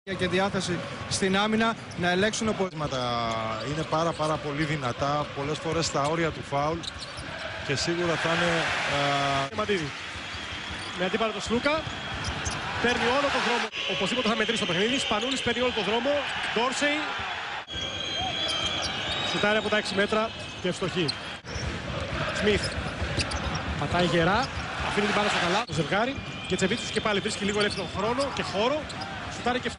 Και διάθεση στην άμυνα να ελέγξουν είναι πάρα πολύ δυνατά, πολλές φορές στα όρια του φάουλ και σίγουρα θα είναι... Μαντίδη. Με αντίπαλο το Σλούκα. Παίρνει όλο τον δρόμο. Οπωσδήποτε θα μετρήσει το παιχνίδι. Σπανούλης παίρνει όλο τον δρόμο. Ντόρσεϊ. Σουτάρει από τα 6 μέτρα και ευστοχή. Σμιθ. Πατάει γερά. Αφήνει την μπάλα στο καλά. Το ζευγάρι. Και Τσεβίτσιος και πάλι βρίσκει λίγο ελεύθερο χρόνο και χώρο. Σουτάρει και...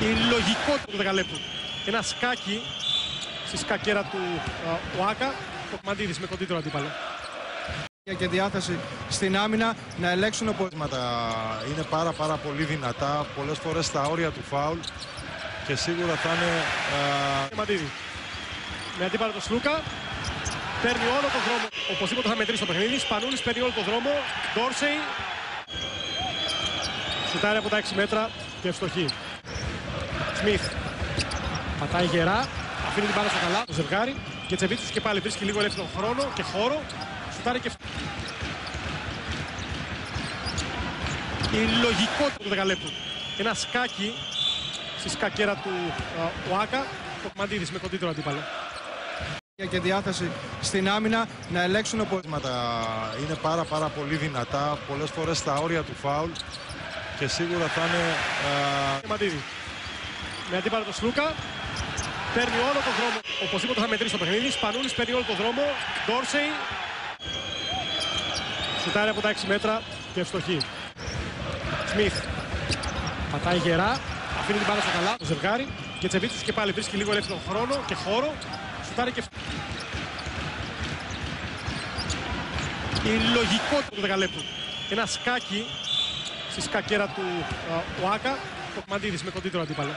Η λογικότητα του δεκαλέπτου. Ένα σκάκι στη σκακέρα του Οάκα. Το Μαντίδης με κοντύτερο αντίπαλο. Και διάθεση στην άμυνα να ελέγξουν Είναι πάρα πολύ δυνατά, πολλές φορές στα όρια του φάουλ και σίγουρα θα είναι... Μαντίδη. Με αντίπαλο το Σλούκα. Παίρνει όλο τον δρόμο. Οπωσδήποτε θα μετρήσει το παιχνίδι. Σπανούλης παίρνει όλο τον δρόμο. Ντόρσεϊ. Σουτάρει από τα 6 μέτρα και ευστοχή. Σμιθ. Πατάει γερά. Αφήνει την μπάλα στο καλά. Το ζευγάρι. Και Τσεβίτσιος και πάλι βρίσκει λίγο ελεύθερο χρόνο και χώρο. Σουτάρει και... Η λογικότητα του δεκαλέπτου. Ένα σκάκι στη σκακέρα του Οάκα. Το Μαντίδης με κοντύτερο αντίπαλο. Και διάθεση στην άμυνα να ελέγξουν Είναι πάρα πολύ δυνατά, πολλές φορές στα όρια του φάουλ και σίγουρα θα είναι... Μαντίδη. Με αντίπαλο το Σλούκα. Παίρνει όλο τον δρόμο. Οπωσδήποτε θα μετρήσει το παιχνίδι. Σπανούλης παίρνει όλο τον δρόμο. Ντόρσεϊ. Σουτάρει από τα 6 μέτρα και ευστοχή. Σμιθ. Πατάει γερά. Αφήνει την μπάλα στο καλά. Το ζευγάρι. Και Τσεβίτσιος και πάλι βρίσκει λίγο ελεύθερο χρόνο και χώρο. Σουτάρει και... Η λογικότητα του δεκαλέπτου. Ένα σκάκι στη σκακέρα του Οάκα. Το Μαντίδης με κοντύτερο αντίπαλο.